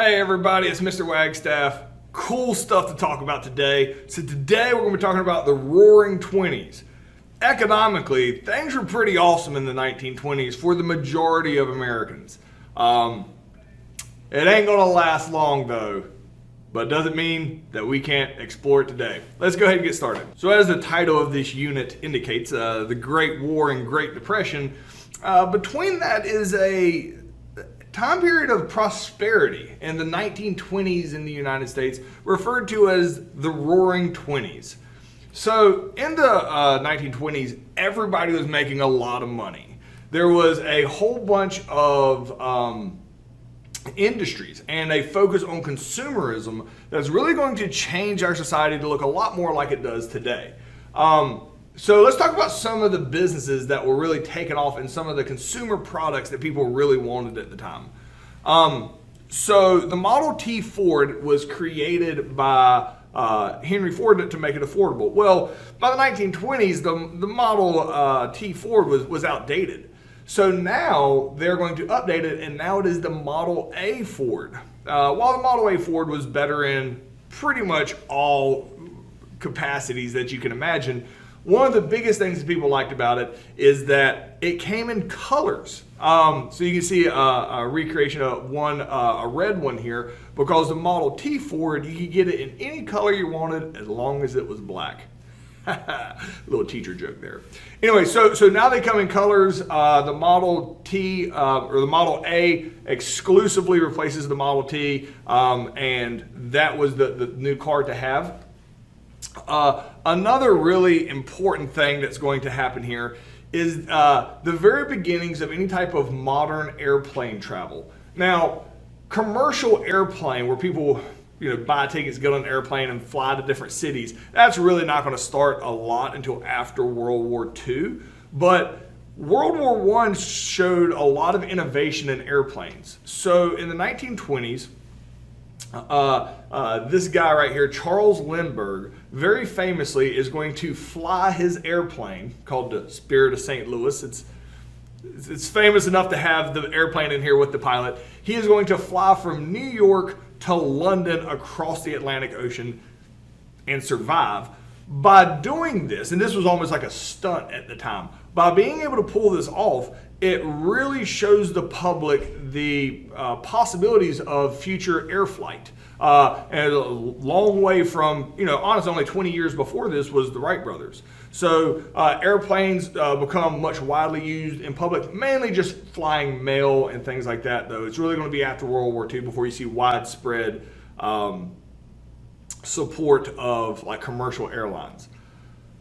Hey everybody, it's Mr. Wagstaff. Cool stuff to talk about today. So today we're going to be talking about the Roaring Twenties. Economically, things were pretty awesome in the 1920s for the majority of Americans. It ain't going to last long though, but doesn't mean that we can't explore it today. Let's go ahead and get started. So as the title of this unit indicates, the Great War and Great Depression, between that is a time period of prosperity in the 1920s in the United States, referred to as the Roaring Twenties. So in the 1920s, everybody was making a lot of money. There was a whole bunch of industries and a focus on consumerism that's really going to change our society to look a lot more like it does today. So let's talk about some of the businesses that were really taken off and some of the consumer products that people really wanted at the time. So the Model T Ford was created by Henry Ford to make it affordable. Well, by the 1920s, the Model T Ford was outdated. So now they're going to update it, and now it is the Model A Ford. While the Model A Ford was better in pretty much all capacities that you can imagine, one of the biggest things that people liked about it is that it came in colors. So you can see a recreation of a red one here, because the Model T Ford, you could get it in any color you wanted as long as it was black. Little teacher joke there. Anyway, so now they come in colors. The Model T or the Model A exclusively replaces the Model T, and that was the new car to have. Another really important thing that's going to happen here is the very beginnings of any type of modern airplane travel. Now, commercial airplane, where people buy tickets, get on an airplane and fly to different cities, that's really not going to start a lot until after World War II. But World War I showed a lot of innovation in airplanes. So in the 1920s, this guy right here, Charles Lindbergh, very famously is going to fly his airplane called the Spirit of St. Louis. It's famous enough to have the airplane in here with the pilot. He is going to fly from New York to London across the Atlantic Ocean and survive. By doing this, and this was almost like a stunt at the time, by being able to pull this off, it really shows the public the possibilities of future air flight. And a long way from, honestly, only 20 years before this was the Wright brothers. So airplanes become much widely used in public, mainly just flying mail and things like that, though. It's really going to be after World War II before you see widespread support of like commercial airlines.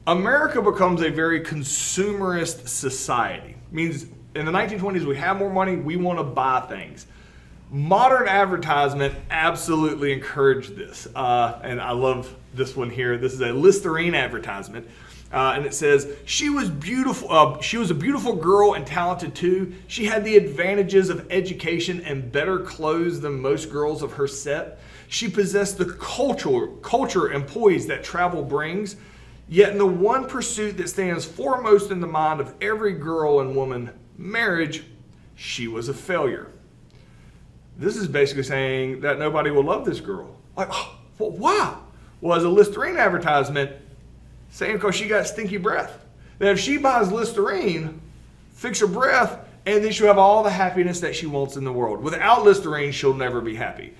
America becomes a very consumerist society. It means in the 1920s, we have more money, we want to buy things. Modern advertisement absolutely encouraged this. And I love this one here. This is a Listerine advertisement. And it says, she was beautiful. She was a beautiful girl and talented too. She had the advantages of education and better clothes than most girls of her set. She possessed the culture and poise that travel brings. Yet in the one pursuit that stands foremost in the mind of every girl and woman, marriage, she was a failure. This is basically saying that nobody will love this girl. Like, well, why? Well, as a Listerine advertisement, saying because she got stinky breath. That if she buys Listerine, fix her breath, and then she'll have all the happiness that she wants in the world. Without Listerine, she'll never be happy.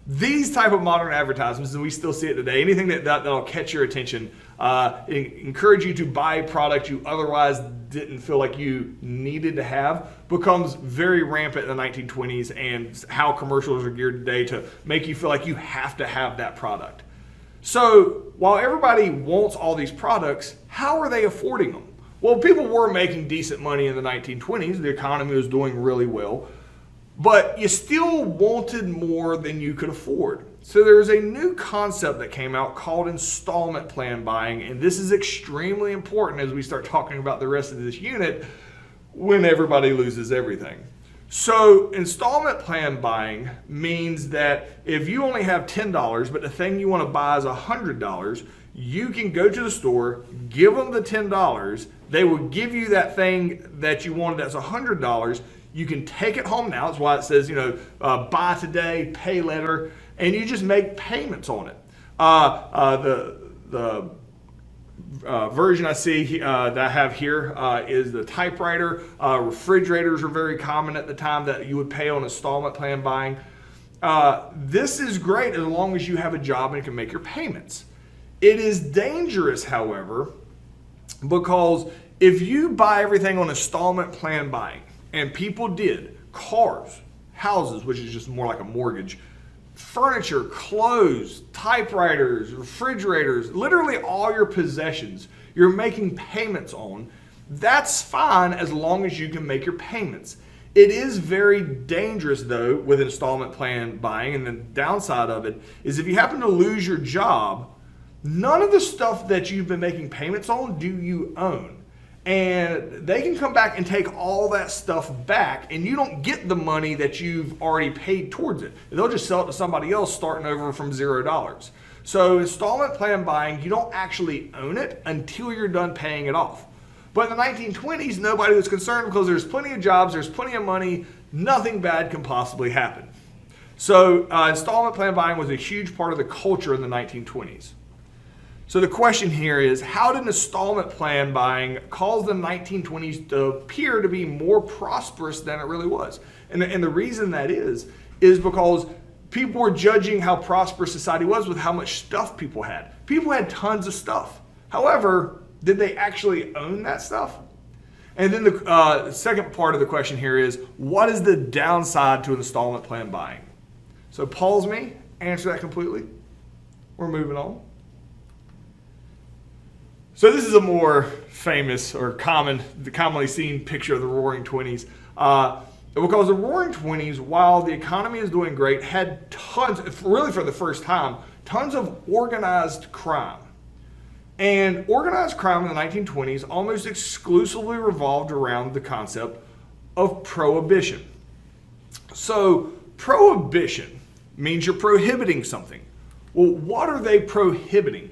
These type of modern advertisements, and we still see it today, anything that'll catch your attention, encourage you to buy a product you otherwise didn't feel like you needed to have, becomes very rampant in the 1920s, and how commercials are geared today to make you feel like you have to have that product. So while everybody wants all these products, how are they affording them? Well, people were making decent money in the 1920s. The economy was doing really well. But you still wanted more than you could afford. So there's a new concept that came out called installment plan buying, and this is extremely important as we start talking about the rest of this unit when everybody loses everything. So installment plan buying means that if you only have $10, but the thing you want to buy is $100, you can go to the store, give them the $10, they will give you that thing that you wanted that's $100. You can take it home now. That's why it says, buy today, pay later, and you just make payments on it. The version I see that I have here is the typewriter. Refrigerators are very common at the time that you would pay on installment plan buying. This is great as long as you have a job and can make your payments. It is dangerous, however, because if you buy everything on installment plan buying, and people did, cars, houses, which is just more like a mortgage, furniture, clothes, typewriters, refrigerators, literally all your possessions you're making payments on, that's fine as long as you can make your payments. It is very dangerous, though, with installment plan buying, and the downside of it is if you happen to lose your job, none of the stuff that you've been making payments on do you own. And they can come back and take all that stuff back, and you don't get the money that you've already paid towards it. They'll just sell it to somebody else starting over from $0. So installment plan buying, you don't actually own it until you're done paying it off. But in the 1920s, nobody was concerned because there's plenty of jobs, there's plenty of money, nothing bad can possibly happen. So installment plan buying was a huge part of the culture in the 1920s. So the question here is, how did installment plan buying cause the 1920s to appear to be more prosperous than it really was? And the reason that is because people were judging how prosperous society was with how much stuff people had. People had tons of stuff. However, did they actually own that stuff? And then the second part of the question here is, what is the downside to installment plan buying? So pause me, answer that completely. We're moving on. So this is a more famous or commonly seen picture of the Roaring Twenties. Because the Roaring Twenties, while the economy is doing great, had tons, really for the first time, tons of organized crime. And organized crime in the 1920s almost exclusively revolved around the concept of prohibition. So prohibition means you're prohibiting something. Well, what are they prohibiting?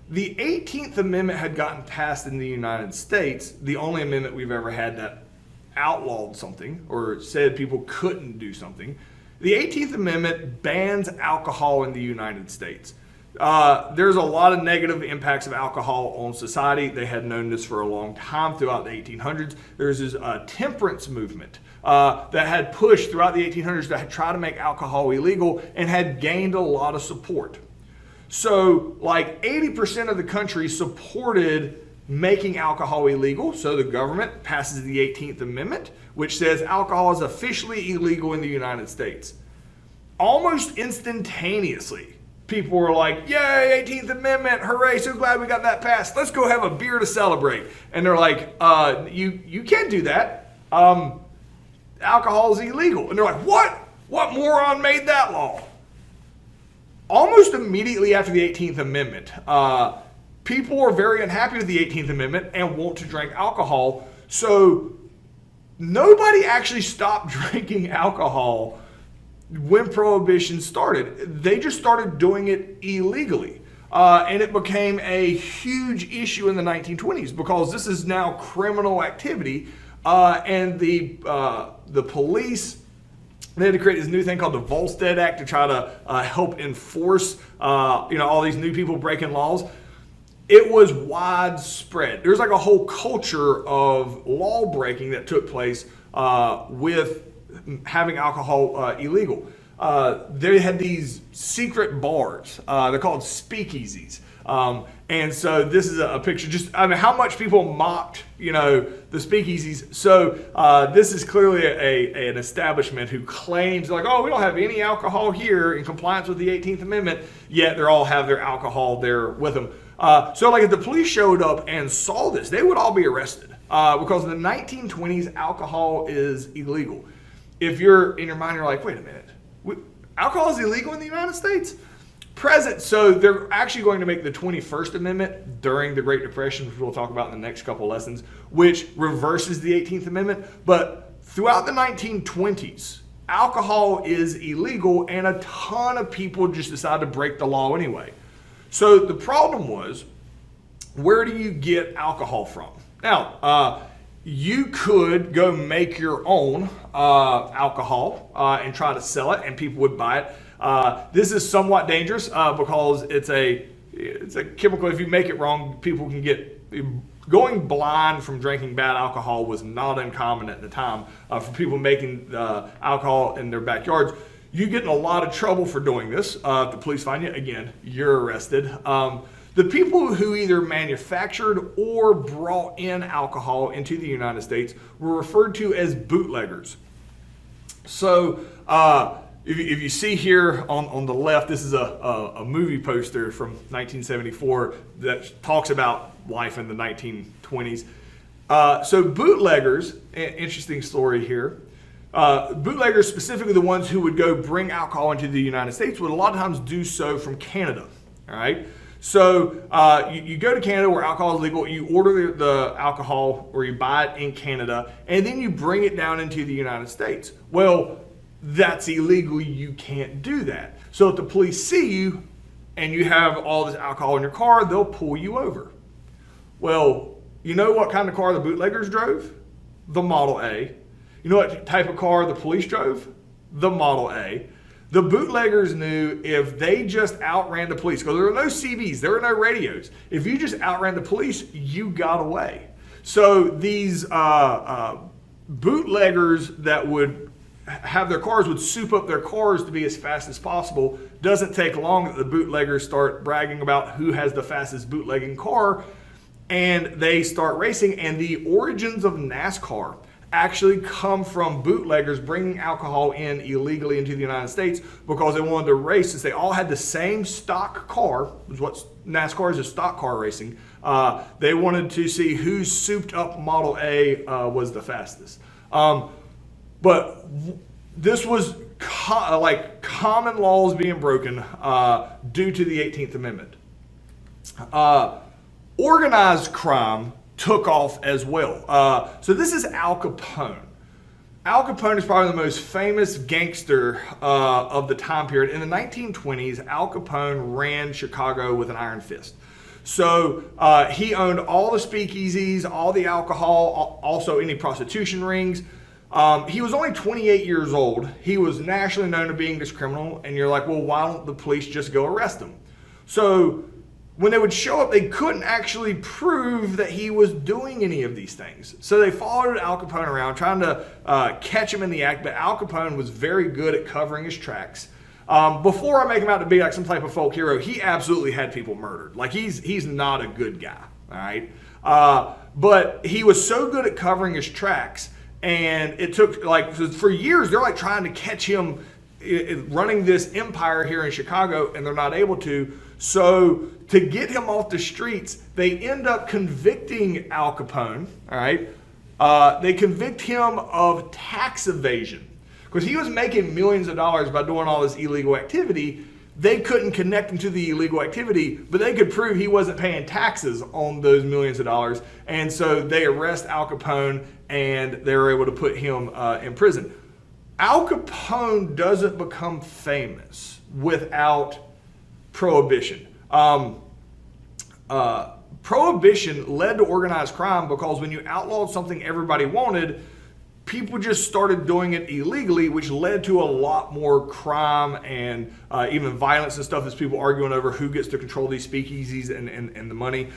The 18th Amendment had gotten passed in the United States, the only amendment we've ever had that outlawed something or said people couldn't do something. The 18th Amendment bans alcohol in the United States. There's a lot of negative impacts of alcohol on society. They had known this for a long time throughout the 1800s. There's this temperance movement that had pushed throughout the 1800s to try to make alcohol illegal and had gained a lot of support. So like 80% of the country supported making alcohol illegal. So the government passes the 18th Amendment, which says alcohol is officially illegal in the United States. Almost instantaneously, people were like, yay, 18th Amendment, hooray, so glad we got that passed. Let's go have a beer to celebrate. And they're like, you can't do that. Alcohol is illegal. And they're like, what? What moron made that law? Almost immediately after the 18th Amendment, people were very unhappy with the 18th Amendment and want to drink alcohol. So nobody actually stopped drinking alcohol when Prohibition started. They just started doing it illegally. And it became a huge issue in the 1920s because this is now criminal activity. And the police, they had to create this new thing called the Volstead Act to try to help enforce all these new people breaking laws. It was widespread. There's like a whole culture of law breaking that took place with having alcohol illegal. They had these secret bars. They're called speakeasies. And so this is a picture, how much people mocked, the speakeasies. So this is clearly an establishment who claims like, oh, we don't have any alcohol here in compliance with the 18th Amendment, yet they all have their alcohol there with them. So like if the police showed up and saw this, they would all be arrested because in the 1920s, alcohol is illegal. If you're in your mind, you're like, wait a minute, alcohol is illegal in the United States? Present. So they're actually going to make the 21st Amendment during the Great Depression, which we'll talk about in the next couple lessons, which reverses the 18th Amendment. But throughout the 1920s, alcohol is illegal and a ton of people just decide to break the law anyway. So the problem was, where do you get alcohol from? Now, you could go make your own alcohol and try to sell it, and people would buy it. This is somewhat dangerous because it's a chemical. If you make it wrong, people can get. Going blind from drinking bad alcohol was not uncommon at the time for people making alcohol in their backyards. You get in a lot of trouble for doing this. If the police find you, again, you're arrested. The people who either manufactured or brought in alcohol into the United States were referred to as bootleggers. So if you see here on the left, this is a movie poster from 1974 that talks about life in the 1920s. So bootleggers, interesting story here. Bootleggers, specifically the ones who would go bring alcohol into the United States, would a lot of times do so from Canada. All right. So you go to Canada where alcohol is legal, you order the alcohol or you buy it in Canada, and then you bring it down into the United States. Well, that's illegal. You can't do that. So if the police see you and you have all this alcohol in your car, they'll pull you over. Well, you know what kind of car the bootleggers drove? The Model A. You know what type of car the police drove? The Model A. The bootleggers knew if they just outran the police, because there were no CBs, there were no radios. If you just outran the police, you got away. So these bootleggers that would have their cars would soup up their cars to be as fast as possible. Doesn't take long that the bootleggers start bragging about who has the fastest bootlegging car, and they start racing. And the origins of NASCAR actually come from bootleggers bringing alcohol in illegally into the United States because they wanted to race. Since they all had the same stock car, which is what NASCAR is, a stock car racing, they wanted to see whose souped up Model A was the fastest. But this was common laws being broken due to the 18th Amendment. Organized crime took off as well. So this is Al Capone. Al Capone is probably the most famous gangster of the time period. In the 1920s, Al Capone ran Chicago with an iron fist. So he owned all the speakeasies, all the alcohol, also any prostitution rings. He was only 28 years old. He was nationally known to being this criminal, and you're like, well, why don't the police just go arrest him? So when they would show up, they couldn't actually prove that he was doing any of these things. So they followed Al Capone around, trying to catch him in the act, but Al Capone was very good at covering his tracks. Before I make him out to be like some type of folk hero, he absolutely had people murdered. Like, he's not a good guy, all right? But he was so good at covering his tracks, and it took, for years, they're like trying to catch him running this empire here in Chicago, and they're not able to. So to get him off the streets, they end up convicting Al Capone, all right? They convict him of tax evasion because he was making millions of dollars by doing all this illegal activity. They couldn't connect him to the illegal activity, but they could prove he wasn't paying taxes on those millions of dollars. And so they arrest Al Capone, and they were able to put him in prison. Al Capone doesn't become famous without Prohibition. Prohibition led to organized crime because when you outlawed something everybody wanted, people just started doing it illegally, which led to a lot more crime and even violence and stuff as people arguing over who gets to control these speakeasies and the money.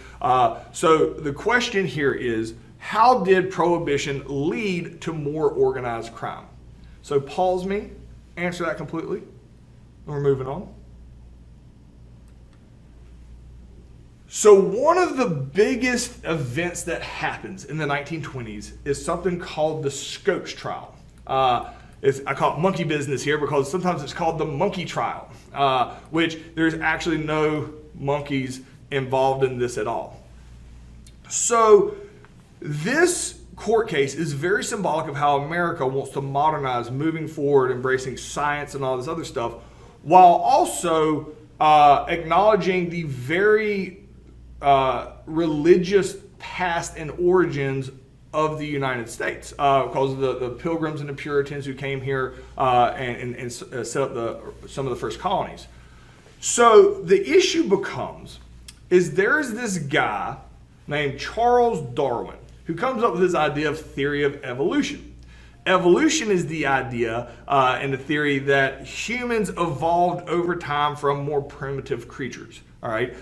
So the question here is, how did Prohibition lead to more organized crime? So pause me, answer that completely, and we're moving on. So one of the biggest events that happens in the 1920s is something called the Scopes Trial. I call it monkey business here because sometimes it's called the monkey trial, which there's actually no monkeys involved in this at all. So this court case is very symbolic of how America wants to modernize, moving forward, embracing science and all this other stuff, while also acknowledging the very religious past and origins of the United States because of the Pilgrims and the Puritans who came here and set up some of the first colonies. So the issue becomes, is there's this guy named Charles Darwin. who comes up with this idea of theory of evolution. Evolution is the idea and the theory that humans evolved over time from more primitive creatures. All right,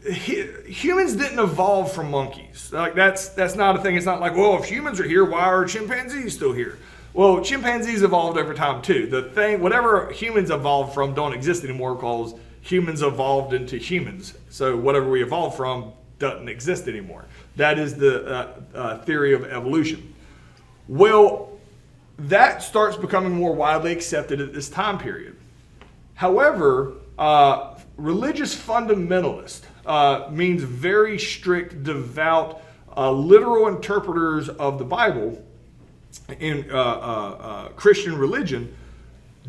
humans didn't evolve from monkeys. Like that's not a thing. It's not like, well, if humans are here, why are chimpanzees still here? Well, chimpanzees evolved over time too. The thing, whatever humans evolved from, don't exist anymore because humans evolved into humans. So whatever we evolved from doesn't exist anymore. That is the theory of evolution. Well, that starts becoming more widely accepted at this time period. However, religious fundamentalist means very strict, devout, literal interpreters of the Bible in Christian religion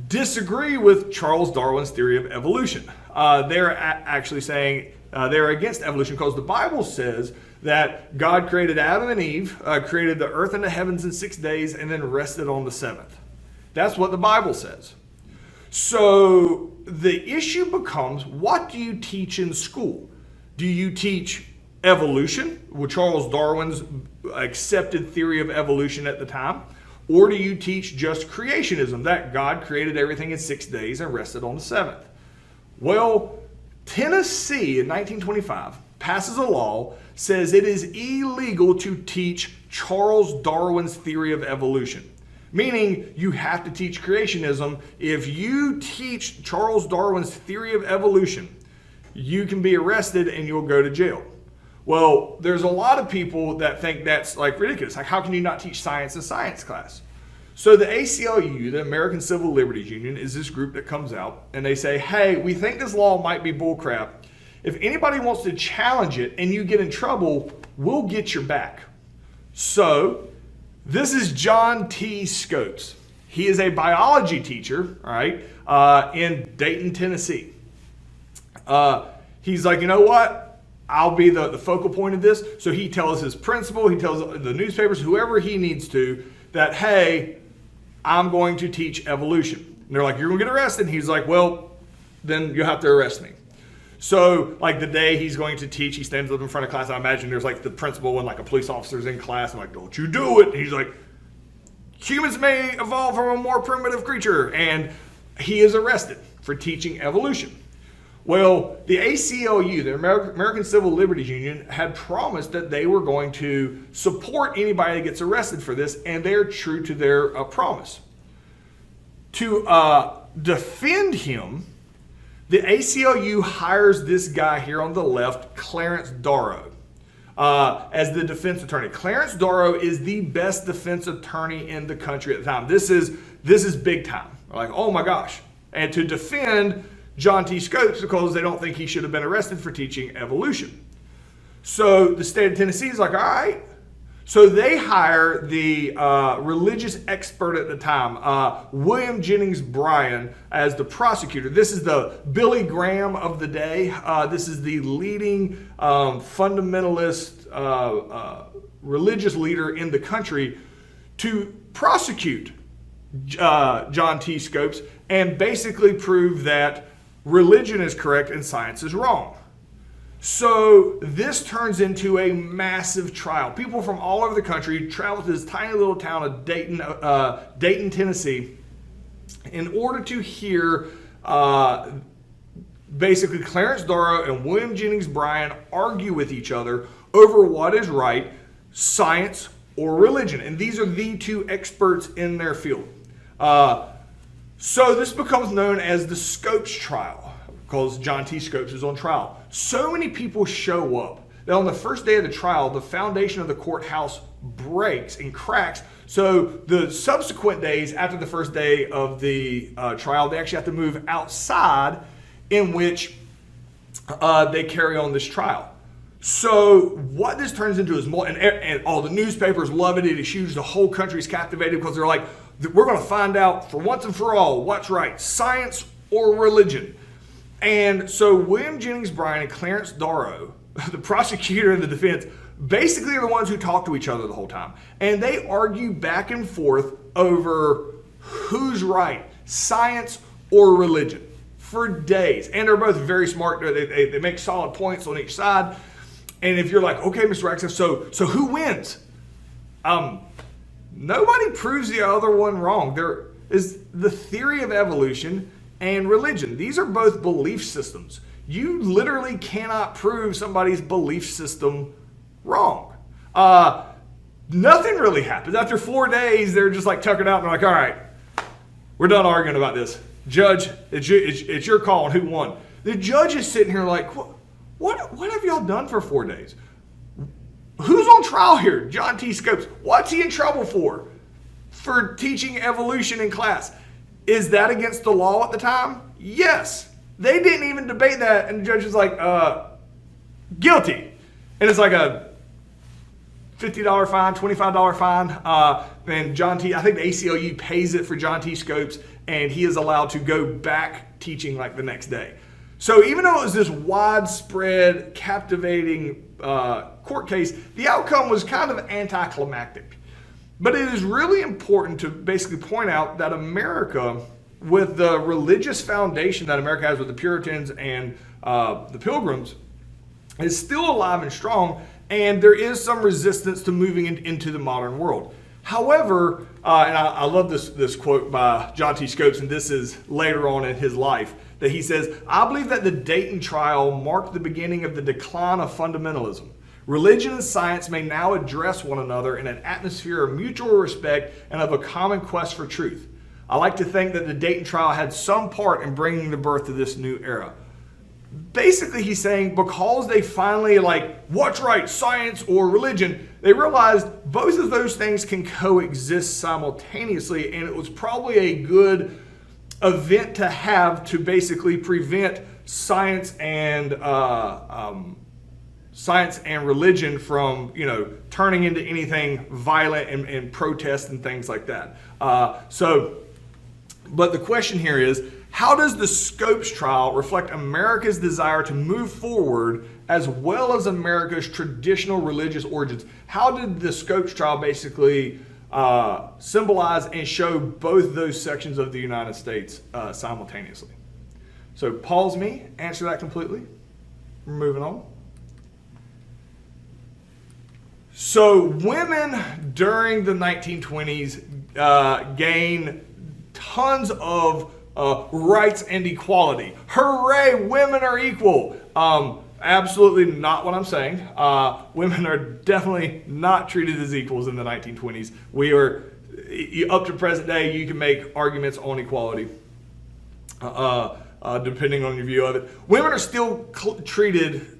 disagree with Charles Darwin's theory of evolution. They're actually saying they're against evolution because the Bible says that God created Adam and Eve, created the earth and the heavens in 6 days, and then rested on the seventh. That's what the Bible says. So the issue becomes, what do you teach in school? Do you teach evolution, with Charles Darwin's accepted theory of evolution at the time? Or do you teach just creationism, that God created everything in 6 days and rested on the seventh? Well, Tennessee in 1925 passes a law, says it is illegal to teach Charles Darwin's theory of evolution. Meaning you have to teach creationism. If you teach Charles Darwin's theory of evolution, you can be arrested and you'll go to jail. Well, there's a lot of people that think that's like ridiculous. Like, how can you not teach science in science class? So the ACLU, the American Civil Liberties Union, is this group that comes out and they say, hey, we think this law might be bullcrap. If anybody wants to challenge it and you get in trouble, we'll get your back. So this is John T. Scopes. He is a biology teacher, all right, in Dayton, Tennessee. He's like, you know what? I'll be the focal point of this. So he tells his principal, he tells the newspapers, whoever he needs to, that, hey, I'm going to teach evolution. And they're like, you're going to get arrested. And he's like, well, then you'll have to arrest me. So like the day he's going to teach, he stands up in front of class. I imagine there's like the principal and like a police officer's in class. I'm like, don't you do it. And he's like, humans may evolve from a more primitive creature. And he is arrested for teaching evolution. Well, the ACLU, the American Civil Liberties Union, had promised that they were going to support anybody that gets arrested for this, and they're true to their promise. To defend him, the ACLU hires this guy here on the left, Clarence Darrow, as the defense attorney. Clarence Darrow is the best defense attorney in the country at the time. This is big time. Like, oh my gosh. And to defend John T. Scopes because they don't think he should have been arrested for teaching evolution. So the state of Tennessee is like, all right. So they hire the religious expert at the time, William Jennings Bryan, as the prosecutor. This is the Billy Graham of the day. This is the leading fundamentalist religious leader in the country to prosecute John T. Scopes and basically prove that religion is correct and science is wrong. So this turns into a massive trial. People from all over the country travel to this tiny little town of Dayton, Tennessee, in order to hear basically Clarence Darrow and William Jennings Bryan argue with each other over what is right, science or religion. And these are the two experts in their field. So this becomes known as the Scopes trial because John T. Scopes is on trial. So many people show up that on the first day of the trial, the foundation of the courthouse breaks and cracks. So the subsequent days after the first day of the trial, they actually have to move outside in which they carry on this trial. So what this turns into is more, and all the newspapers love it. It is huge. The whole country's captivated because they're like, we're going to find out for once and for all what's right, science or religion. And so William Jennings Bryan and Clarence Darrow, the prosecutor and the defense, basically are the ones who talk to each other the whole time. And they argue back and forth over who's right, science or religion, for days. And they're both very smart. They make solid points on each side. And if you're like, okay, Mr. Wagstaff, so who wins? Nobody proves the other one wrong. There is the theory of evolution and religion. These are both belief systems. You literally cannot prove somebody's belief system wrong. Nothing really happens. After 4 days, they're just like tucking out and they're like, all right, we're done arguing about this. Judge, it's your call on who won. The judge is sitting here like, what have y'all done for 4 days? Who's on trial here? John T. Scopes. What's he in trouble for? For teaching evolution in class. Is that against the law at the time? Yes. They didn't even debate that, and the judge is like, guilty. And it's like a $50 fine, $25 fine. And John T., I think the ACLU pays it for John T. Scopes, and he is allowed to go back teaching like the next day. So even though it was this widespread, captivating court case, the outcome was kind of anticlimactic. But it is really important to basically point out that America, with the religious foundation that America has with the Puritans and the Pilgrims, is still alive and strong, and there is some resistance to moving into the modern world. However, and I love this quote by John T. Scopes, and this is later on in his life, that he says, I believe that the Dayton trial marked the beginning of the decline of fundamentalism. Religion and science may now address one another in an atmosphere of mutual respect and of a common quest for truth. I like to think that the Dayton trial had some part in bringing the birth of this new era. Basically, he's saying because they finally what's right, science or religion, they realized both of those things can coexist simultaneously, and it was probably a good event to have to basically prevent science and religion from, turning into anything violent and protest and things like that. But the question here is, how does the Scopes trial reflect America's desire to move forward as well as America's traditional religious origins? How did the Scopes trial basically symbolize and show both those sections of the United States simultaneously? So pause me, answer that completely. We're moving on. So women during the 1920s gained tons of rights and equality. Hooray, women are equal. Absolutely not what I'm saying. Women are definitely not treated as equals in the 1920s. We are, up to present day, you can make arguments on equality depending on your view of it. Women are still treated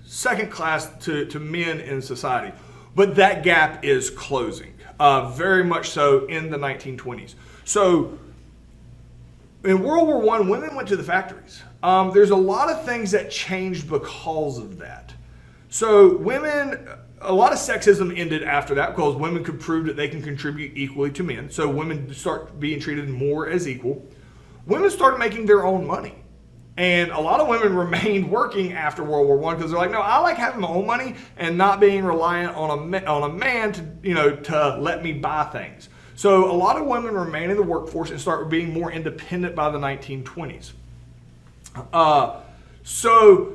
second class to men in society, but that gap is closing, very much so in the 1920s. So in World War I, women went to the factories. There's a lot of things that changed because of that. So women, a lot of sexism ended after that because women could prove that they can contribute equally to men. So women start being treated more as equal. Women started making their own money. And a lot of women remained working after World War I because they're like, no, I like having my own money and not being reliant on a man to let me buy things. So a lot of women remain in the workforce and start being more independent by the 1920s. So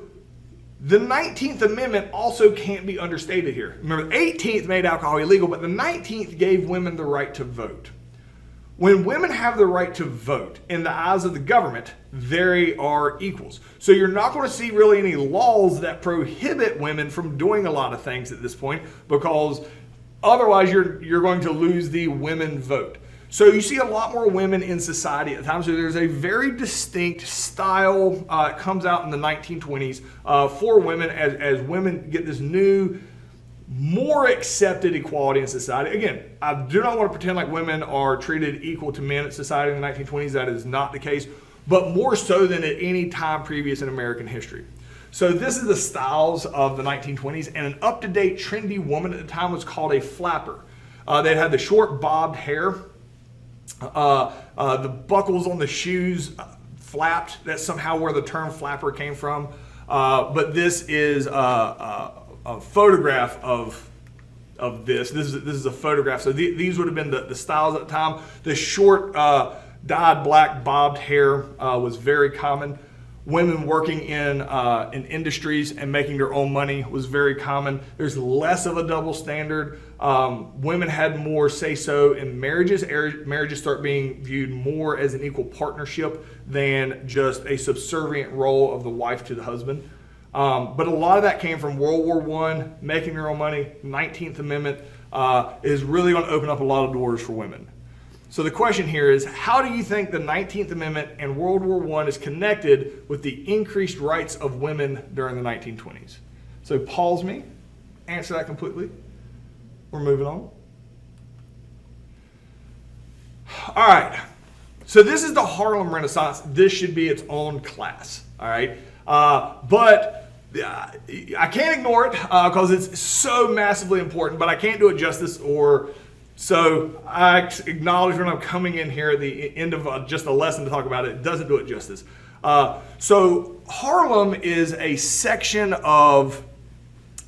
the 19th Amendment also can't be understated here. Remember, the 18th made alcohol illegal, but the 19th gave women the right to vote. When women have the right to vote in the eyes of the government, they are equals. So you're not going to see really any laws that prohibit women from doing a lot of things at this point, because otherwise you're going to lose the women vote. So you see a lot more women in society at times. So there's a very distinct style it comes out in the 1920s for women as women get this new, more accepted equality in society. Again, I do not want to pretend like women are treated equal to men in society in the 1920s. That is not the case, but more so than at any time previous in American history. So this is the styles of the 1920s, and an up-to-date trendy woman at the time was called a flapper. They had the short bobbed hair, the buckles on the shoes flapped. That's somehow where the term flapper came from. But this is a photograph of this. This is a photograph. So these would have been the styles at the time. The short dyed black bobbed hair was very common. Women working in industries and making their own money was very common. There's less of a double standard. Women had more say-so in marriages. Marriages start being viewed more as an equal partnership than just a subservient role of the wife to the husband. But a lot of that came from World War I, making their own money. 19th Amendment is really going to open up a lot of doors for women. So the question here is, how do you think the 19th Amendment and World War I is connected with the increased rights of women during the 1920s? So pause me, answer that completely. We're moving on. All right, so this is the Harlem Renaissance. This should be its own class, all right? But I can't ignore it because it's so massively important, but I can't do it justice, so I acknowledge when I'm coming in here at the end of just a lesson to talk about it, it doesn't do it justice. So Harlem is a section of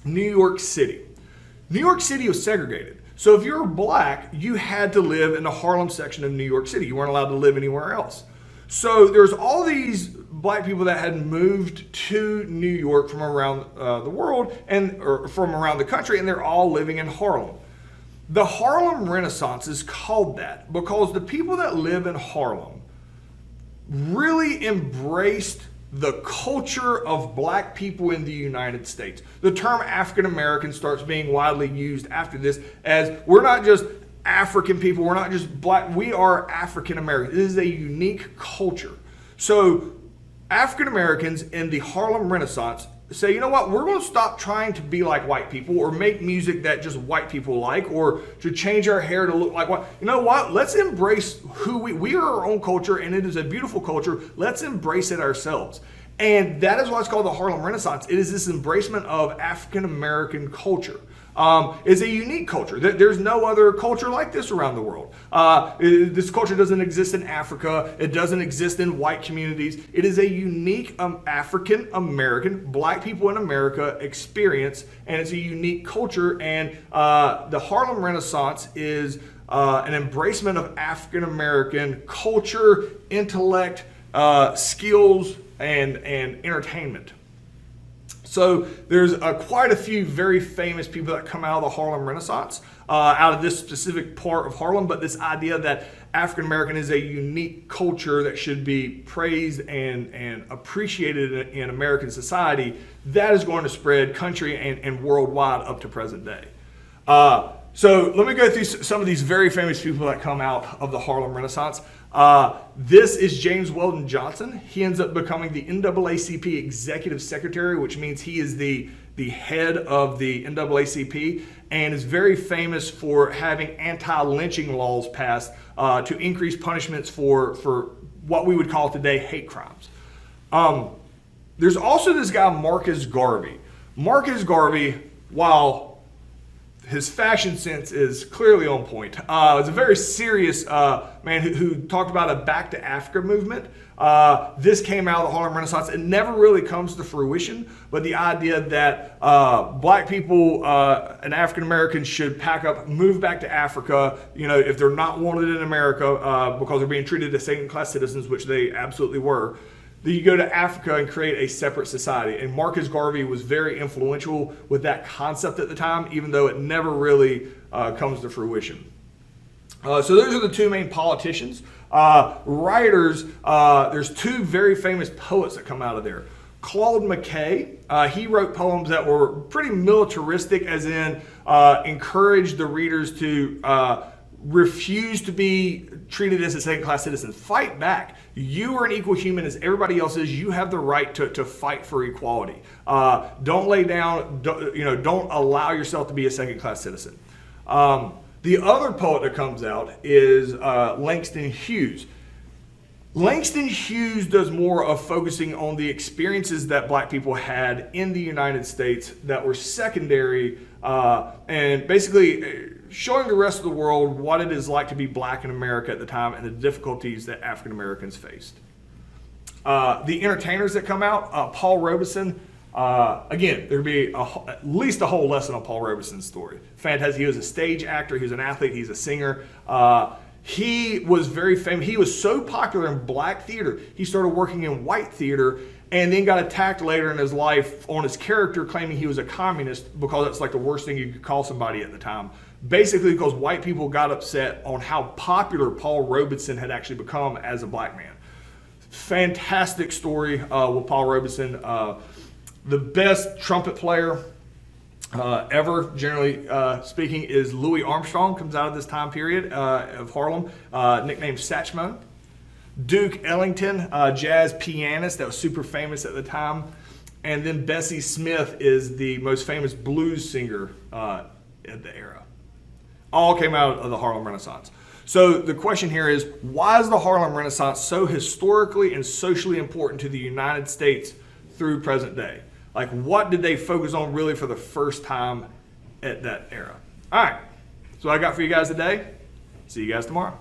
New York City. New York City was segregated. So if you were black, you had to live in the Harlem section of New York City. You weren't allowed to live anywhere else. So there's all these black people that had moved to New York from around the world or from around the country, and they're all living in Harlem. The Harlem Renaissance is called that because the people that live in Harlem really embraced the culture of black people in the United States. The term African American starts being widely used after this, as we're not just African people, we're not just black, we are African Americans. It is a unique culture. So African Americans in the Harlem Renaissance say, you know what, we're going to stop trying to be like white people or make music that just white people like, or to change our hair to look like white. You know what, let's embrace who we are, our own culture, and it is a beautiful culture. Let's embrace it ourselves. And that is why it's called the Harlem Renaissance. It is this embracement of African American culture. It's a unique culture. There's no other culture like this around the world. This culture doesn't exist in Africa. It doesn't exist in white communities. It is a unique African American, black people in America experience, and it's a unique culture. And the Harlem Renaissance is an embracement of African American culture, intellect, skills, and entertainment. So there's quite a few very famous people that come out of the Harlem Renaissance, out of this specific part of Harlem, but this idea that African American is a unique culture that should be praised and appreciated in American society, that is going to spread country and worldwide up to present day. So let me go through some of these very famous people that come out of the Harlem Renaissance. This is James Weldon Johnson. He ends up becoming the NAACP Executive Secretary, which means he is the head of the NAACP, and is very famous for having anti-lynching laws passed to increase punishments for what we would call today hate crimes. There's also this guy, Marcus Garvey. Marcus Garvey, while his fashion sense is clearly on point. It's a very serious man who talked about a Back to Africa movement. This came out of the Harlem Renaissance. It never really comes to fruition, but the idea that black people and African Americans should pack up, move back to Africa, if they're not wanted in America because they're being treated as second-class citizens, which they absolutely were. You go to Africa and create a separate society. And Marcus Garvey was very influential with that concept at the time, even though it never really comes to fruition. So those are the two main politicians. Writers, there's two very famous poets that come out of there. Claude McKay, he wrote poems that were pretty militaristic, as in encouraged the readers to refuse to be treated as a second-class citizen. Fight back. You are an equal human as everybody else is. You have the right to fight for equality. Don't lay down. Don't allow yourself to be a second-class citizen. The other poet that comes out is Langston Hughes. Langston Hughes does more of focusing on the experiences that black people had in the United States that were secondary, and basically showing the rest of the world what it is like to be black in America at the time and the difficulties that African Americans faced. The entertainers that come out, Paul Robeson. Again, there'd be at least a whole lesson on Paul Robeson's story. Fantastic. He was a stage actor. He was an athlete. He's a singer. He was very famous. He was so popular in black theater, he started working in white theater and then got attacked later in his life on his character, claiming he was a communist because that's like the worst thing you could call somebody at the time. Basically because white people got upset on how popular Paul Robeson had actually become as a black man. Fantastic story with Paul Robeson. The best trumpet player ever, generally speaking, is Louis Armstrong. Comes out of this time period of Harlem, nicknamed Satchmo. Duke Ellington, jazz pianist that was super famous at the time. And then Bessie Smith is the most famous blues singer at the era. All came out of the Harlem Renaissance. So the question here is, why is the Harlem Renaissance so historically and socially important to the United States through present day? Like, what did they focus on really for the first time at that era? All right, that's what I got for you guys today. See you guys tomorrow.